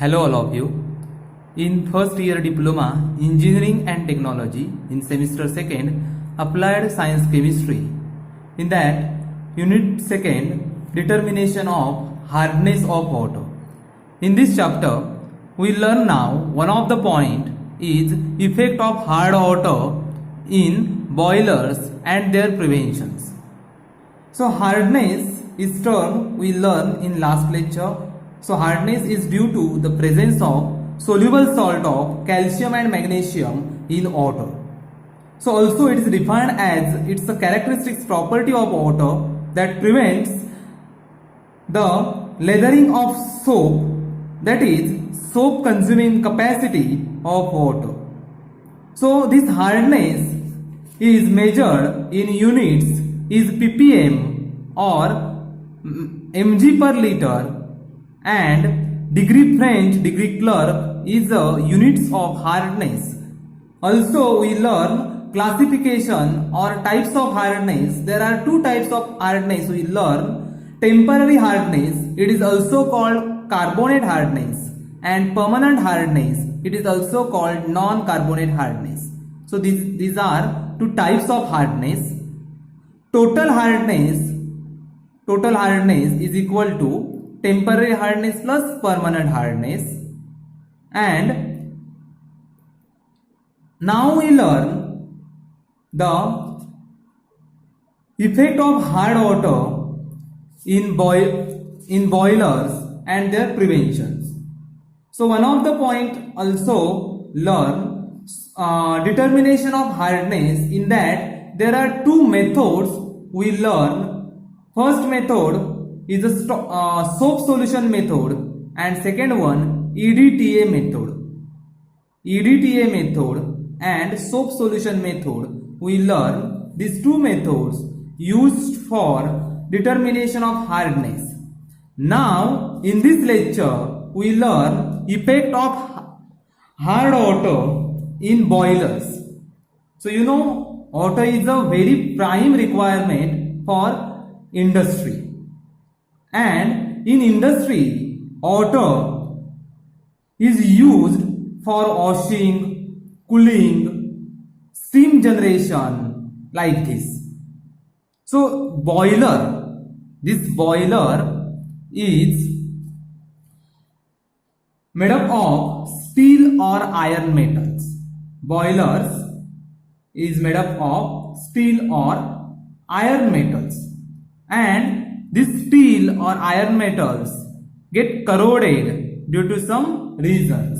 Hello all of you. In first year diploma engineering and technology in semester 2nd applied science chemistry. In that unit 2nd determination of hardness of water. In this chapter we learn now one of the point is effect of hard water in boilers and their preventions. So hardness is term we learn in last lecture. So hardness is due to the presence of soluble salt of calcium and magnesium in water. So also it is defined as it's a characteristic property of water that prevents the lathering of soap, that is soap consuming capacity of water. So this hardness is measured in units is ppm or mg per liter, and degree French degree clerk is a units of hardness. Also we learn classification or types of hardness. There are two types of hardness we learn. Temporary hardness, it is also called carbonate hardness, and permanent hardness, it is also called non-carbonate hardness. So these are two types of hardness. Total hardness is equal to temporary hardness plus permanent hardness. And now we learn the effect of hard water in boilers and their preventions. So one of the point also learn determination of hardness. In that there are two methods we learn. First method is a soap solution method, and second one EDTA method. EDTA method and soap solution method, we learn these two methods used for determination of hardness. Now in this lecture we learn effect of hard water in boilers. So you know water is a very prime requirement for industry. And in industry, water is used for washing, cooling, steam generation, like this. So this boiler is made up of steel or iron metals. Boilers is made up of steel or iron metals, and this steel or iron metals get corroded due to some reasons.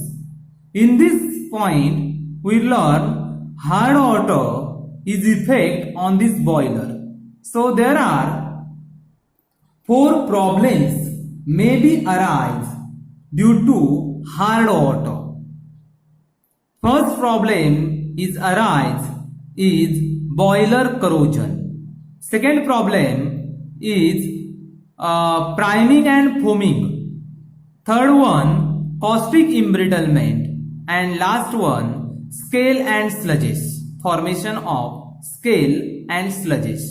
In this point, we learn hard water is effect on this boiler. So there are 4 problems may be arise due to hard water. First problem is boiler corrosion. Second problem is priming and foaming. Third one, caustic embrittlement. And last one, scale and sludges. Formation of scale and sludges.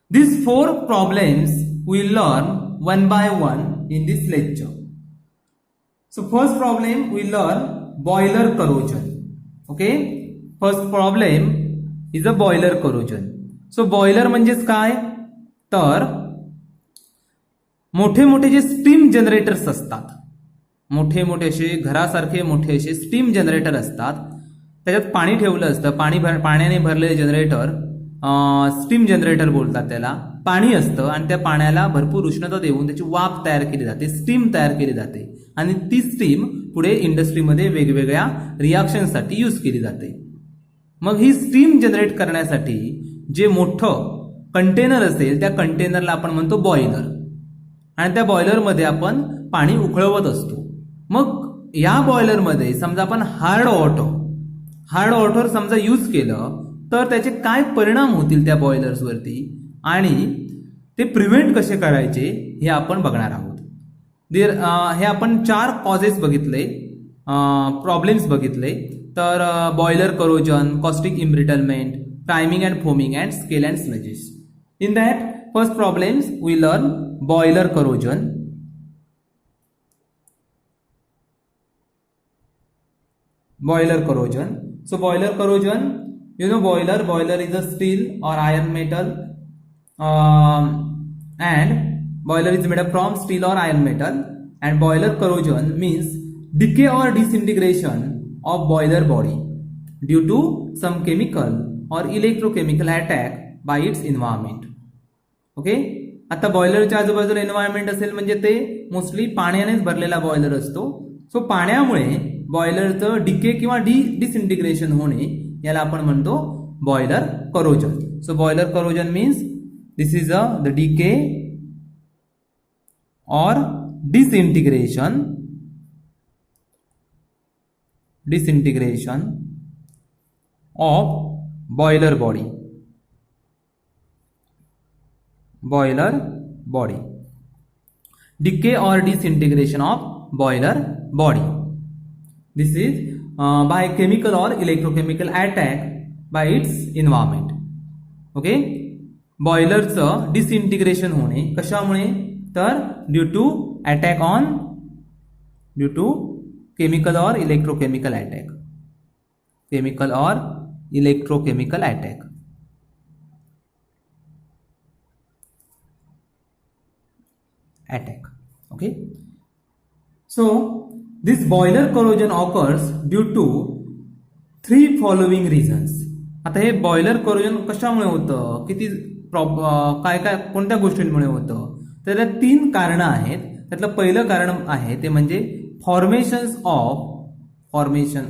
These 4 problems we learn one by one in this lecture. So first problem we learn boiler corrosion. Okay, first problem is a boiler corrosion. So boiler म्हणजेच काय तर मोठे मोठे जे steam generators असतात, मोठे मोठे असे घरासारखे मोठे असे स्टीम जनरेटर असतात, त्याच्यात पाणी ठेवलं असतं, पाण्याने भरलेले जनरेटर स्टीम जनरेटर बोलतात त्याला. पाणी असतं आणि त्या पाण्याला भरपूर उष्णता देऊन त्याची वाफ तयार केली जाते, स्टीम तयार केली जाते, आणि ती स्टीम पुढे इंडस्ट्रीमध्ये वेगवेगळ्या रिॲक्शनसाठी यूज केली जाते. मग ही स्टीम जनरेट करण्यासाठी जे मोठं कंटेनर असेल त्या कंटेनरला आपण म्हणतो बॉयलर, आणि त्या बॉयलरमध्ये आपण पाणी उकळवत असतो. मग या बॉयलरमध्ये समजा आपण हार्ड वॉटर समजा यूज केलं तर त्याचे काय परिणाम होतील त्या बॉयलर्सवरती, आणि ते प्रिव्हेंट कसे करायचे हे आपण बघणार आहोत. हे आपण 4 कॉजेस बघितले, प्रॉब्लेम्स बघितले. तर boiler corrosion, caustic embrittlement, priming and foaming, and scale and sludges. In that first problems we learn boiler corrosion. boiler corrosion. So boiler corrosion, you know, boiler is a steel or iron metal, and boiler is made up from steel or iron metal, and boiler corrosion means decay or disintegration of boiler body due to some chemical or electrochemical attack by its environment. Okay, आता बॉयलरच्या आजूबाजूला environment असेल म्हणजे ते mostly पाण्यानेच भरलेला boiler असतो. सो पाण्यामुळे बॉयलरचं decay किंवा डिसइंटिग्रेशन होणे याला आपण म्हणतो boiler corrosion. So boiler corrosion means this is the decay और डिसइंटिग्रेशन of boiler body. Decay or disintegration of boiler body. This is by chemical or electrochemical attack by its environment. Okay, बॉयलरचं disintegration होणे कशामुळे, तर due to chemical और electrochemical attack. Chemical और electrochemical attack. Okay, so this boiler corrosion occurs due to 3 following reasons. आता हे boiler corrosion कशामुळे होतं, किती काय काय कोणत्या गोष्टींमुळे होतं, तर त्याला 3 कारणं आहेत. त्यातलं पहिलं कारण आहे ते म्हणजे formation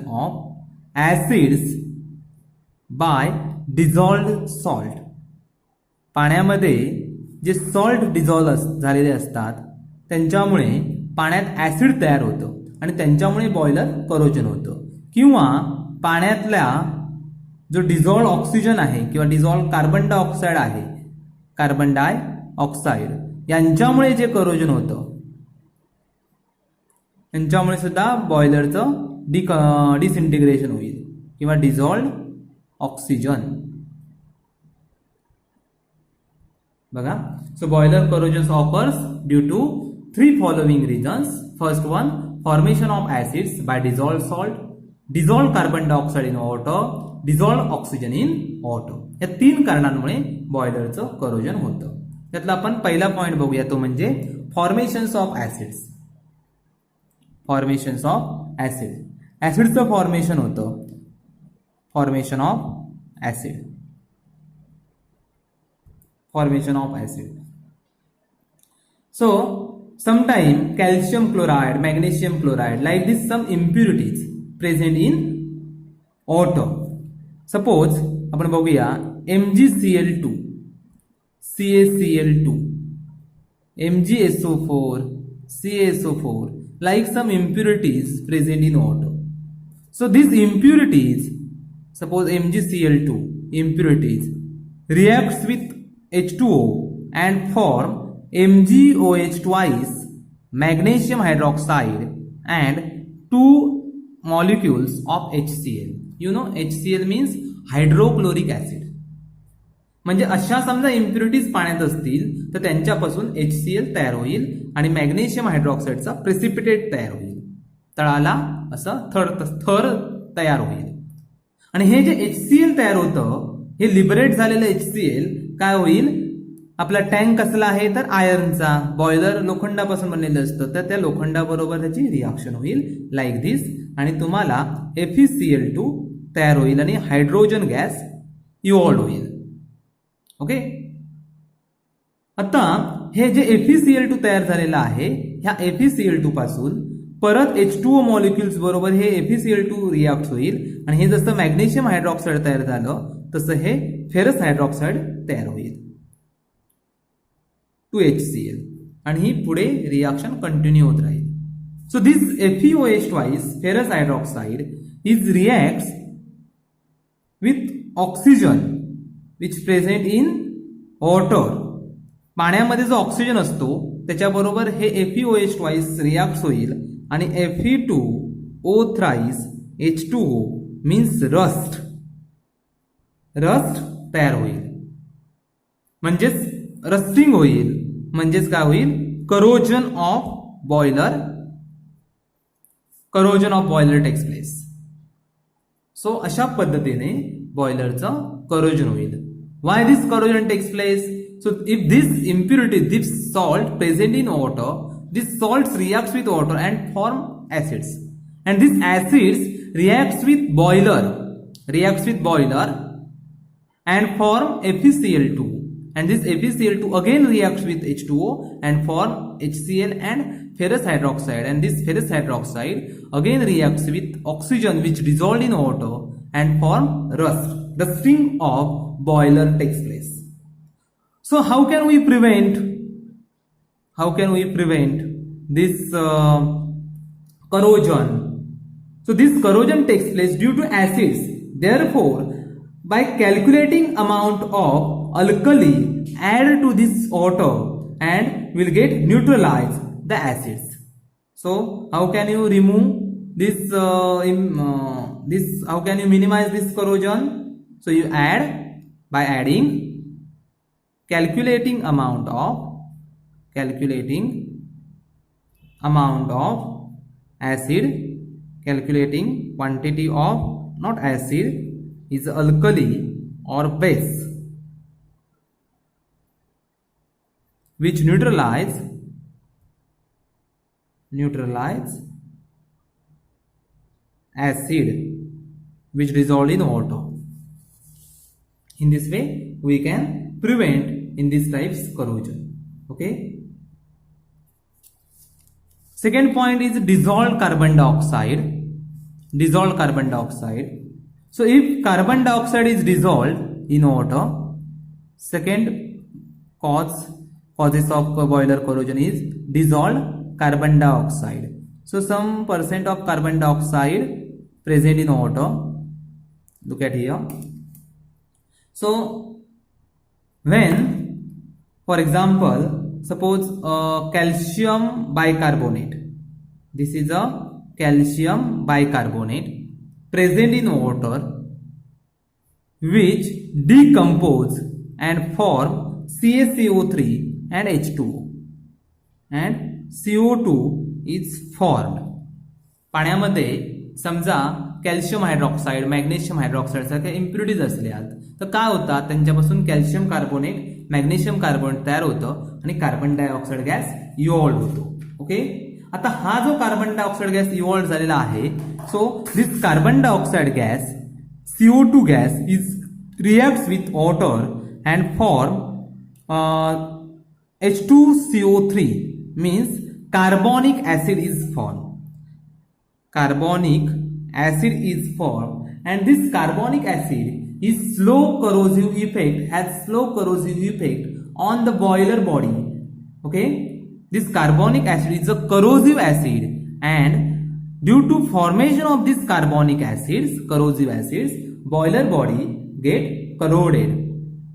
of acids by dissolved salt. पाण्यामध्ये जे सॉल्ट डिझॉल्व झालेले असतात त्यांच्यामुळे पाण्यात ऍसिड तयार होतं आणि त्यांच्यामुळे बॉयलर करोजन होतं. किंवा पाण्यातल्या जो डिझॉल्व ऑक्सिजन आहे किंवा डिझॉल्व कार्बन डायऑक्साईड आहे, कार्बन डायऑक्साईड यांच्यामुळे जे करोजन होतं यांच्यामुळे सुद्धा बॉयलरचं डिसइंटिग्रेशन होईल किंवा डिझॉल्व ऑक्सिजन. बघा, so boiler corrosion occurs due to 3 following reasons. First one, formation of acids by dissolve salt, dissolve carbon dioxide in water, dissolve oxygen in water. या 3 कारणांमुळे बॉयलरचं करोजन होतं. त्यातला आपण पहिला पॉइंट बघूया, तो म्हणजे formations of acids. Formations of acid, ऍसिडचं फॉर्मेशन होतं. Formation of acid. So sometime calcium chloride, magnesium chloride, like this some impurities present in water. Suppose आपण बघूया MgCl2, CaCl2, MgSO4, CaSO4, like some impurities present in water. So these impurities, suppose MgCl2 impurities reacts with H2O and form MgOH twice magnesium hydroxide and 2 molecules of HCl. You know HCl means hydrochloric acid. म्हणजे अशा समजा impurities पाण्यात असतील तर त्यांच्यापासून HCl तयार होईल आणि मॅग्नेशियम हायड्रॉक्साईडचा प्रेसिपिटेट तयार होईल. तळाला असं थर तयार होईल. आणि हे जे HCl तयार होतं हे लिबरेट झालेलं HCl काय होईल, आपला टँक कसला आहे तर आयर्नचा, बॉयलर लोखंडापासून बनलेलं असतं तर त्या लोखंडाबरोबर त्याची रिॲक्शन होईल लाईक दिस आणि तुम्हाला FeCl2 तयार होईल आणि हायड्रोजन गॅस इव्हॉल्व होईल. ओके, आता हे जे FeCl2 तयार झालेलं आहे ह्या FeCl2 पासून परत H2O मॉलिक्युल्स बरोबर हे FeCl2 रिॲक्ट होईल आणि हे जसं मॅग्नेशियम हायड्रॉक्साईड तयार झालं तसं हे फेरस हायड्रॉक्साईड तयार होईल टू HCl आणि ही पुढे रिॲक्शन कंटिन्यू होत राहील. So this FeOH twice ferrous hydroxide is reacts with oxygen which present in water. पाण्यामध्ये जो ऑक्सिजन असतो त्याच्याबरोबर हे FeOH ट्वाइस रिॲक्ट होईल आणि Fe2O thrice H2O means rust तयार होईल. म्हणजेच रस्टिंग होईल, म्हणजेच काय होईल, corrosion of boiler takes place. So अशा पद्धतीने बॉयलरचं करोजन होईल. Why this corrosion takes place? So if this impurity, this salt present in water, this salt reacts with water and form acids, and these acids reacts with boiler and form FeCl2, and this FeCl2 again reacts with H2O and form HCl and ferrous hydroxide, and this ferrous hydroxide again reacts with oxygen which dissolved in water and form rust. The sting of boiler takes place. So how can we prevent this corrosion? So this corrosion takes place due to acids. Therefore, by calculating amount of alkali add to this water and will get neutralize the acids. So how can you remove this? How can you minimize this corrosion? So you add by adding calculating amount of acid, calculating quantity of not acid is alkali or base which neutralize acid which dissolved in water. In this way we can prevent in this types corrosion. Okay. Second point is dissolved carbon dioxide. So if carbon dioxide is dissolved in water, second causes of boiler corrosion is dissolved carbon dioxide. So some percent of carbon dioxide present in water. Look at here. So when, for example, suppose calcium bicarbonate, this is a calcium bicarbonate present in water which decompose and form CaCO3 and H2O, and CO2 is formed. पाण्यामध्ये समजा calcium hydroxide, magnesium hydroxide सारख्या impurities असल्यात तर काय होतात, त्यांच्यापासून calcium carbonate, magnesium carbonate तयार होतं आणि कार्बन डायऑक्साइड गॅस इव्हॉल्व होतो. ओके. आता हा जो कार्बन डायऑक्साइड गॅस इव्हॉल्व झालेला आहे, so this carbon dioxide gas CO2 gas is reacts with water and form H2CO3 means carbonic acid is formed. Carbonic acid is formed, and this carbonic acid is has slow corrosive effect on the boiler body. Okay, this carbonic acid is a corrosive acid, and due to formation of this corrosive acids, boiler body get corroded.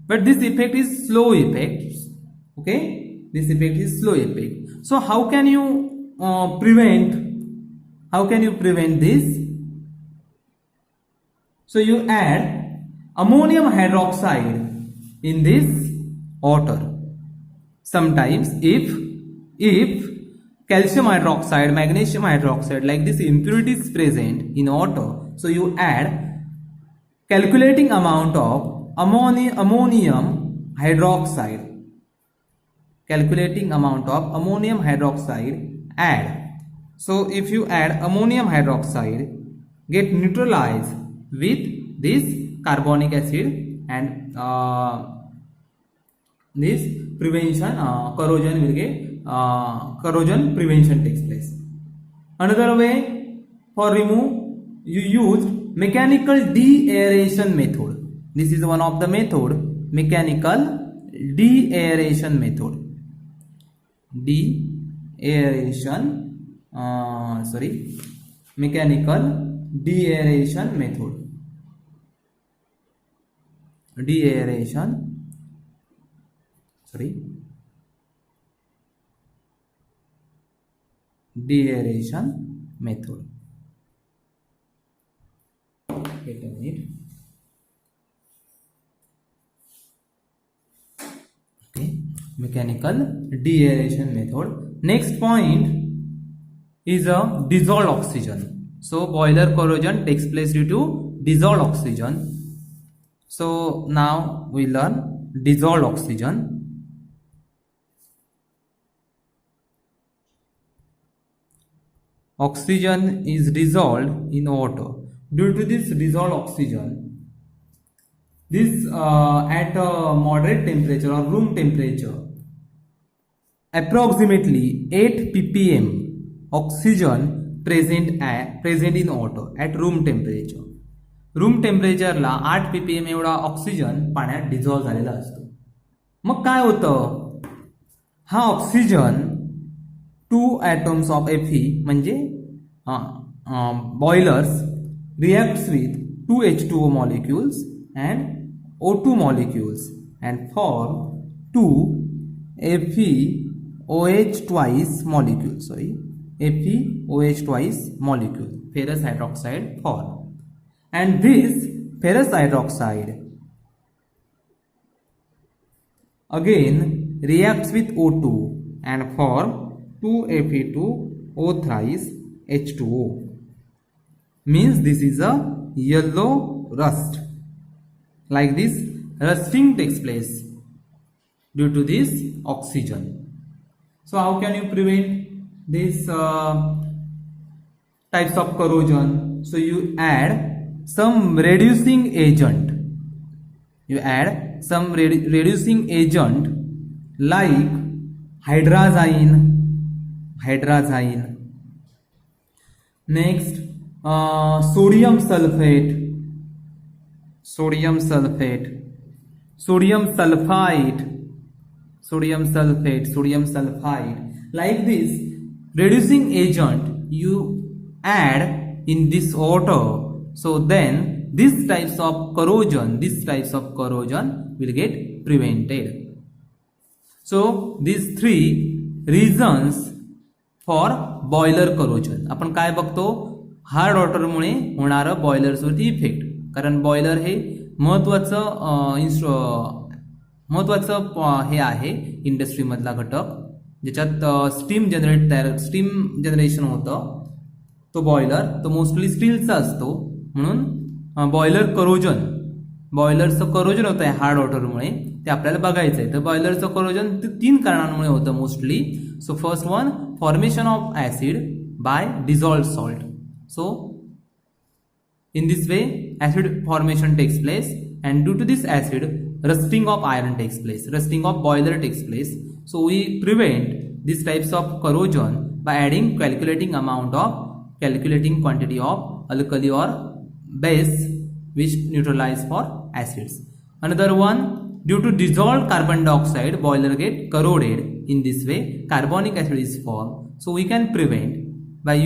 But this effect is slow effect. Okay, this effect is slow effect. So how can you prevent this? So you add ammonium hydroxide in this water. Sometimes if calcium hydroxide, magnesium hydroxide like this impurity is present in water, so you add calculating amount of ammonium hydroxide. Calculating amount of ammonium hydroxide add. So if you add ammonium hydroxide, get neutralized with this carbonic acid, and this prevention corrosion will get corrosion prevention takes place. Another way for remove, you use mechanical de-aeration method. This is one of the method, mechanical de-aeration method. Mechanical de-aeration method. De-aeration method. Wait a minute. Okay, mechanical de-aeration method. Next point is a dissolved oxygen. So boiler corrosion takes place due to dissolved oxygen. So now we learn dissolved oxygen. Oxygen is dissolved in water. Due to this dissolved oxygen, this at a moderate temperature or room temperature, approximately 8 ppm oxygen present in water at room temperature. Room टेम्परेचरला 8 ppm एवढा oxygen पाण्यात dissolve झालेला असतो. मग काय होतं, हा oxygen 2 atoms of Fe म्हणजे boilers reacts with 2 H2O molecules and O2 molecules and form 2 FeOH twice molecule. FeOH twice molecule, ferrous hydroxide form. And this ferrous hydroxide again reacts with O2 and form 2Fe2O thrice H2O. Means this is a yellow rust. Like this, rusting takes place due to this oxygen. So how can you prevent this types of corrosion? So you add some reducing agent. You add some reducing agent like hydrazine. Next, sodium sulfate, sodium sulfide, like this reducing agent you add in this water. So then these types of corrosion will get prevented. So these three reasons for boiler corrosion. आपण काय बघतो, hard वॉटरमुळे होणारं बॉयलर्सवरती effect. कारण boiler हे महत्वाचं हे आहे इंडस्ट्रीमधला घटक, ज्याच्यात steam generation होतं. तो बॉयलर तो मोस्टली स्टीलचा असतो. म्हणून बॉयलरचं करोजन होतं आहे हार्ड वॉटरमुळे, ते आपल्याला बघायचं आहे. तर बॉयलरचं करोजन 3 कारणांमुळे होतं mostly. So first one, formation of acid by dissolved salt. So in this way acid formation takes place, and due to this acid rusting of iron takes place, rusting of boiler takes place. So we prevent these types of corrosion by calculating quantity of alkali or base which neutralize for acids. Another one, due to dissolved carbon dioxide boiler get corroded. In this way carbonic acid is formed. So we can prevent by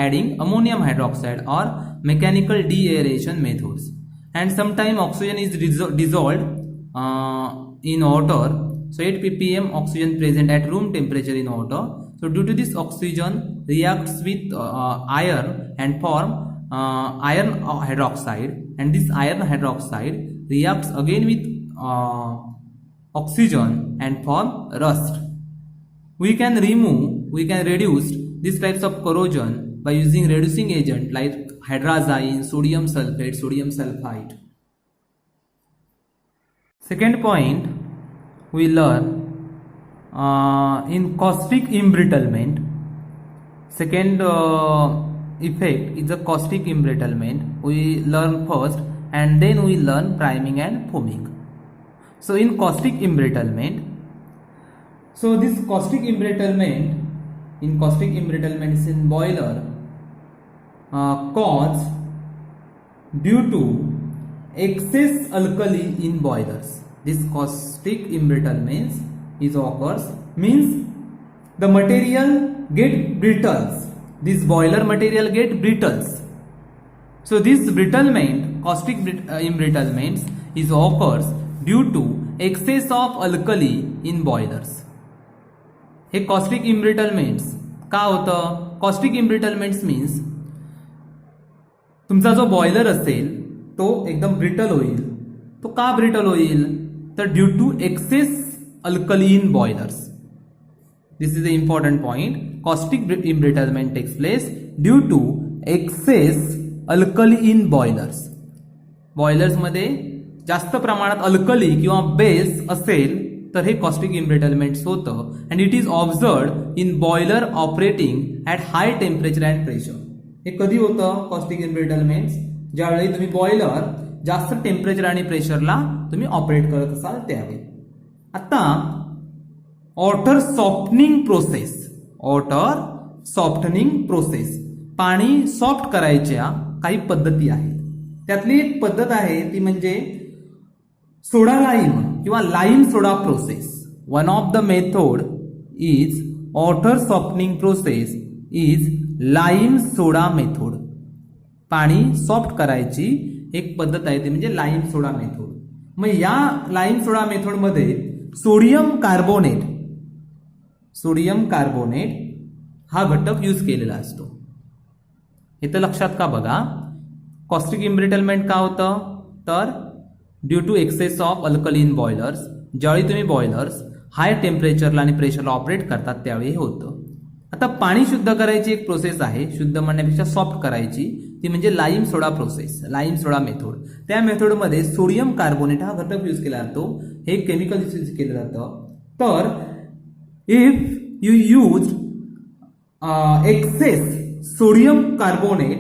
adding ammonium hydroxide or mechanical deaeration methods. And sometimes oxygen is dissolved in water. So 8 ppm oxygen present at room temperature in water. So due to this oxygen reacts with iron and form iron hydroxide, and this iron hydroxide reacts again with oxygen and form rust. We can reduce these types of corrosion by using reducing agent like hydrazine, sodium sulfate, sodium sulfide. Second point we learn in caustic embrittlement. Second effect is the caustic embrittlement. We learn first and then we learn priming and foaming. So in caustic embrittlement, so this caustic embrittlement is in boiler caused due to excess alkali in boilers. This caustic embrittlement is occurs means the material get brittles. This boiler material get brittles. So this caustic embrittlement is occurs due to excess of alkali in boilers. हे caustic embrittlements का होतं? Caustic इम्ब्रिटलमेंट्स means तुमचा जो boiler असेल तो एकदम brittle होईल. तो का ब्रिटल होईल? तर due to excess alkali in boilers. This is the important point. Caustic embrittlement takes place due to excess alkali in boilers. बॉयलर्समध्ये जास्त प्रमाणात अल्कली किंवा बेस असेल तर हे कॉस्टिक इम्ब्रिटलमेंट्स होतं. And it is observed in boiler operating at high temperature and pressure. हे कधी होतं कॉस्टिक इम्ब्रिटलमेंट्स? ज्यावेळी तुम्ही बॉयलर जास्त टेम्परेचर आणि प्रेशरला तुम्ही ऑपरेट करत असाल त्यावेळी. आता water softening process, water softening process, पाणी सॉफ्ट करायच्या काही पद्धती आहेत. त्यातली एक पद्धत आहे ती म्हणजे सोडा लाईम किंवा lime soda process. One of the method is water softening process is lime soda method. पाणी सॉफ्ट करायची एक पद्धत आहे ती म्हणजे लाईम सोडा मेथड. मग या लाईम सोडा मेथडमध्ये सोडियम कार्बोनेट हा घटक यूज केलेला असतो. इथं लक्षात का बघा, कॉस्टिक इम्ब्रिटलमेंट का होतं तर due to excess of alkali in boilers. ज्यावेळी तुम्ही बॉयलर्स हाय टेम्परेचरला आणि प्रेशरला ऑपरेट करतात त्यावेळी हे होतं. आता पाणी शुद्ध करायची एक प्रोसेस आहे, शुद्ध म्हणण्यापेक्षा सॉफ्ट करायची, ती म्हणजे lime soda process, lime soda method. त्या मेथडमध्ये सोडियम कार्बोनेट हा घटक यूज केला जातो, हे केमिकल यूज केलं जातं. तर if you use access sodium carbonate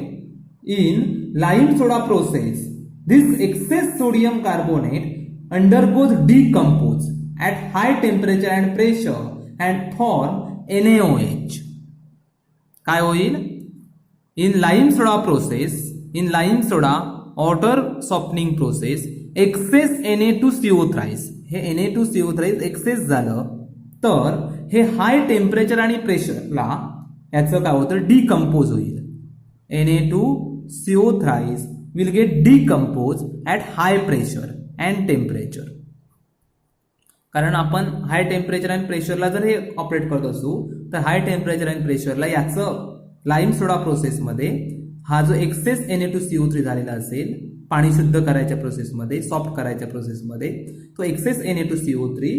in lime soda process, this excess sodium carbonate undergoes decompose at high temperature and pressure and form NaOH. काय होईल? In lime soda process, in lime soda water softening process, excess Na2CO thrice, hey Na2CO thrice excess झालं तर हे high temperature आणि प्रेशरला याचं काय होतं decompose होईल. Na2CO thrice will get decomposed at high pressure and temperature. कारण आपण हाय टेम्परेचर आणि प्रेशरला जर हे ऑपरेट करत असू तर हाय टेम्परेचर आणि प्रेशरला याचं लाईम सोडा प्रोसेसमध्ये हा जो एक्सेस Na2CO3 झालेला असेल पाणी शुद्ध करायच्या प्रोसेसमध्ये, सॉफ्ट करायच्या प्रोसेसमध्ये, तो एक्सेस Na2CO3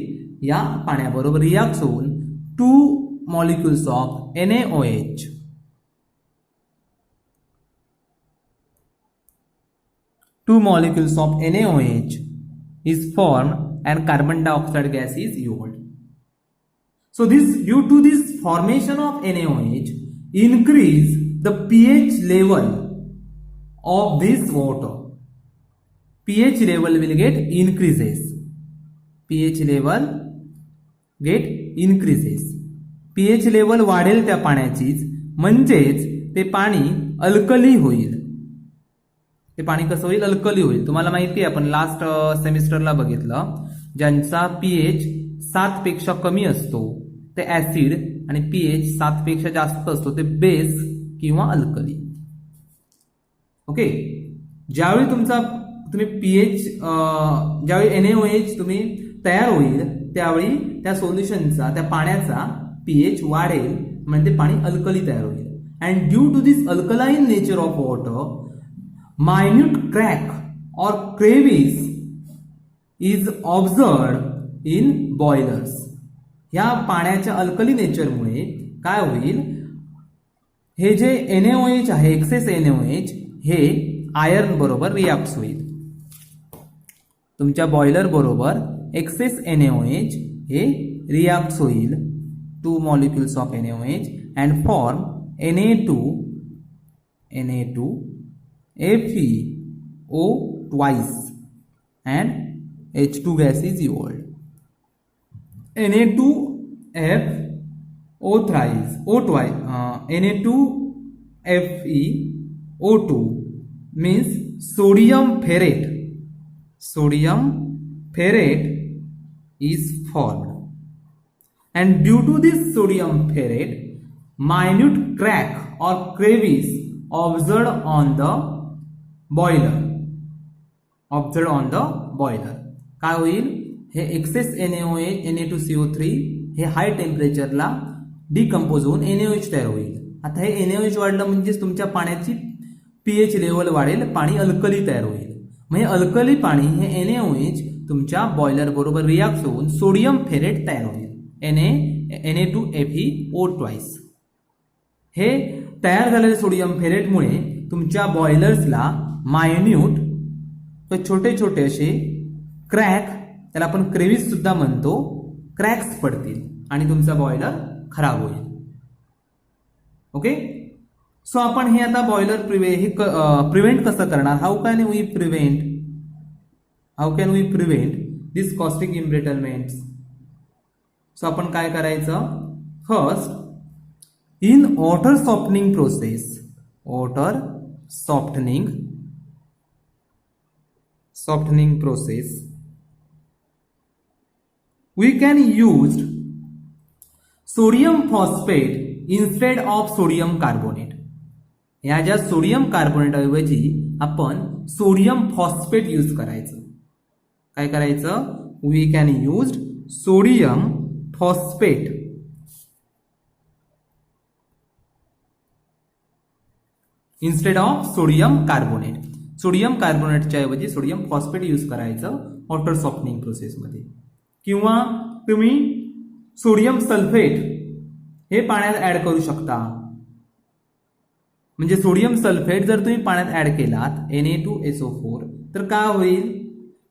या पाण्याबरोबर रिॲक्ट होऊन 2 molecules of NaOH, 2 molecules of NaOH is formed and carbon dioxide gas is evolved. So due to this formation of NaOH, increase the pH level of this water. pH level will get increases. pH level get increases. pH level वाढेल त्या पाण्याचीच, म्हणजेच ते पाणी alkali होईल. ते पाणी कसं होईल? अल्कली होईल. तुम्हाला माहिती आहे आपण लास्ट सेमिस्टरला बघितलं, ज्यांचा पीएच 7 पेक्षा कमी असतो ते ऍसिड आणि पीएच 7 पेक्षा जास्त असतो ते बेस किंवा अल्कली. ओके, ज्यावेळी तुम्ही पीएच ज्यावेळी NaOH तुम्ही तयार होईल त्यावेळी त्या सोल्युशनचा, त्या पाण्याचा पीएच वाढेल म्हणजे पाणी अल्कली तयार होईल. And due to this alkaline nature of water, minute crack or crevice is observed in boilers. या पाण्याच्या अल्कली नेचरमुळे काय होईल? हे जे NaOH आहे, एक्सेस NaOH, हे आयर्न बरोबर रिॲक्ट होईल. तुमच्या बॉयलर बरोबर एक्सेस NaOH हे रिॲक्ट होईल, 2 molecules of NaOH and form Na2 FeO twice and H2 gas is evolved. Na2FO thrice, O twice, Na2FeO2 means sodium ferrate. Sodium ferrate is formed, and due to this sodium ferrate, minute crack or crevice observed on the boiler, observe on the boiler. काय होईल? हे access NaOH Na2CO3 हे हाय टेम्परेचरला decompose होऊन NaOH तयार होईल. आता हे NaOH वाढलं म्हणजेच तुमच्या पाण्याची पीएच लेवल वाढेल, पाणी अल्कली तयार होईल. म्हणजे अल्कली पाणी हे NaOH तुमच्या बॉयलर बरोबर रिॲक्ट होऊन सोडियम फेरेट तयार होईल, Na2FeO twice. हे तयार झालेल्या सोडियम फेरेटमुळे तुमच्या बॉयलर्सला मायन्यूट तर छोटे छोटे असे क्रॅक, त्याला आपण क्रेविस सुद्धा म्हणतो, क्रॅक्स पडतील आणि तुमचा बॉयलर खराब होईल. ओके, सो आपण हे आता बॉयलर प्रिव्हेंट कसं करणार? How can we prevent this caustic embrittlement? So आपण काय करायचं? First, in water softening process, softening process, we can use sodium phosphate instead of sodium carbonate. या ज्या सोडियम कार्बोनेट ऐवजी आपण सोडियम फॉस्फेट यूज करायचं. काय करायचं? We can use sodium phosphate instead of sodium carbonate. Sodium कार्बोनेटच्या ऐवजी sodium phosphate use करायचं वॉटर सॉफ्टनिंग प्रोसेसमध्ये. किंवा तुम्ही सोडियम सल्फेट हे पाण्यात ऍड करू शकता. म्हणजे सोडियम सल्फेट जर तुम्ही पाण्यात ऍड केलात Na2SO4 तर काय होईल?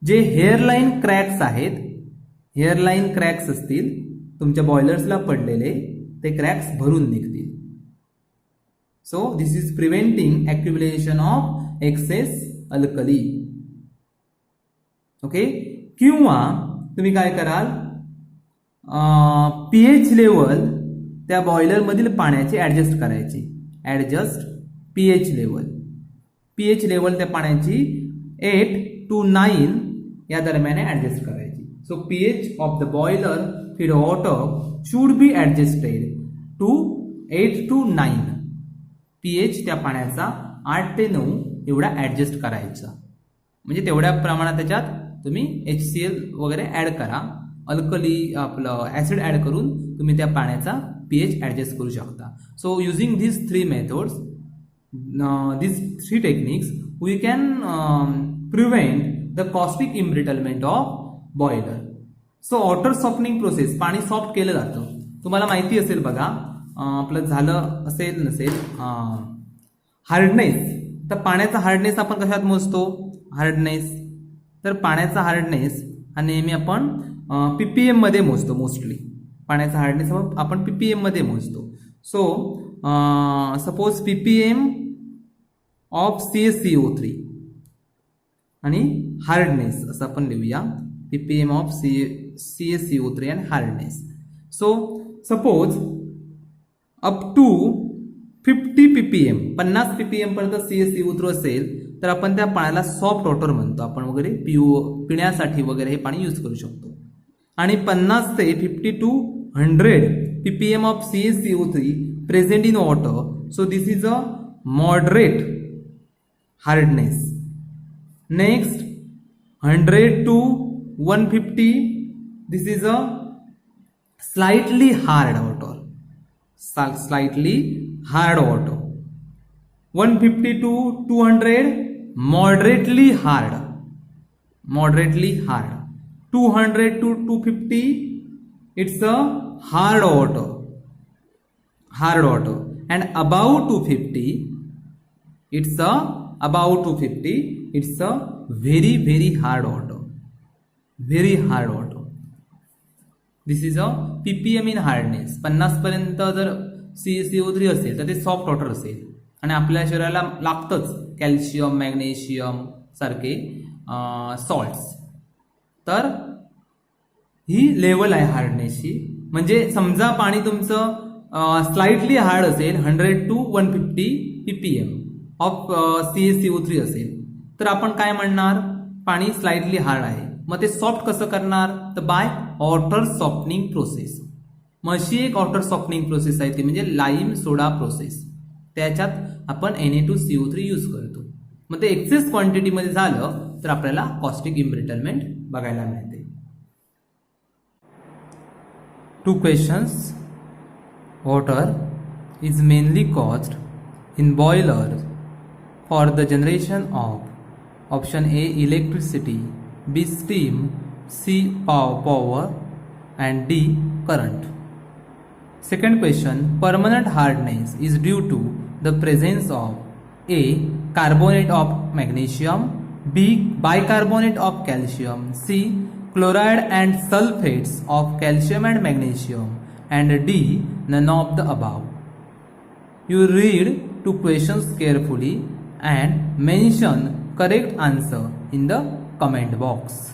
जे हेअरलाईन क्रॅक्स असतील तुमच्या बॉयलर्सला पडलेले, ते क्रॅक्स भरून निघतील. So this is preventing accumulation of excess alkali. Okay, किंवा तुम्ही काय कराल? पीएच लेवल त्या बॉयलर मधील पाण्याची ऍडजस्ट करायची. पीएच लेवल त्या पाण्याची 8 to 9 या दरम्यान ऍडजस्ट करायची. So pH of the boiler feed water should be adjusted to 8 to 9. PH त्या पाण्याचा 8 ते 9 एवढा ऍडजस्ट करायचा. म्हणजे तेवढ्या प्रमाणात त्याच्यात तुम्ही HCl वगैरे ऍड करा, अल्कली आपलं ऍसिड ऍड करून तुम्ही त्या पाण्याचा पीएच ऍडजस्ट करू शकता. सो using these 3 methods, these 3 techniques, we can prevent the caustic embrittlement of boiler. So water softening process, पाणी सॉफ्ट केलं जातं. तुम्हाला माहिती असेल बघा, आपलं झालं असेल नसेल हार्डनेस. तर पाण्याचा हार्डनेस आपण कशात मोजतो? तर पाण्याचा हार्डनेस हा नेहमी आपण PPM मध्ये मोजतो. मोस्टली पाण्याचा हार्डनेस आपण PPM मध्ये मोजतो. So suppose PPM of CaCO3 आणि हार्डनेस असं आपण लिहूया. PPM ऑफ CaCO3 आणि hardness. So suppose up to 50 ppm 50 ppm पर्यंत CaCO3 असेल तर आपण त्या पाण्याला सॉफ्ट वॉटर म्हणतो. आपण वगैरे पिण्यासाठी वगैरे हे पाणी यूज करू शकतो. आणि 50 ते 50 to 100 ppm of CaCO3 present in water. So this is a moderate hardness. Next 100 to 150, this is a slightly hard water. 150 to 200 moderately hard. 200 to 250 it's a hard water. And above 250 it's a very hard water. This is a PPM in hardness. 50 पर्यंत जर CaCO3 असेल तर ते soft water असेल आणि आपल्या शरीराला लागतंच कॅल्शियम, मॅग्नेशियम सारखे सॉल्ट्स. तर ही लेवल आहे हार्डनेसची. म्हणजे समजा पाणी तुमचं स्लाइटली हार्ड असेल 100 to 150 ppm ऑफ CaCO3 असेल तर आपण काय म्हणणार? पाणी स्लाइटली हार्ड आहे. मग ते सॉफ्ट कसं करणार? तर बाय वॉटर सॉफ्टनिंग प्रोसेस. मग अशी एक वॉटर सॉफ्टनिंग प्रोसेस आहे ती म्हणजे लाईम सोडा प्रोसेस. त्याच्यात आपण Na2CO3 यूज करतो. मग ते एक्सेस क्वांटिटीमध्ये झालं तर आपल्याला कॉस्टिक इम्ब्रिटलमेंट बघायला मिळते. 2 questions. Water is mainly caused in boilers for the generation of option A electricity, B steam, C power and D current. Second question, permanent hardness is due to the presence of A carbonate of magnesium, B. Bicarbonate of calcium. C. Chloride and sulfates of calcium and magnesium. And D. None of the above. You read two questions carefully and mention correct answer in the comment box.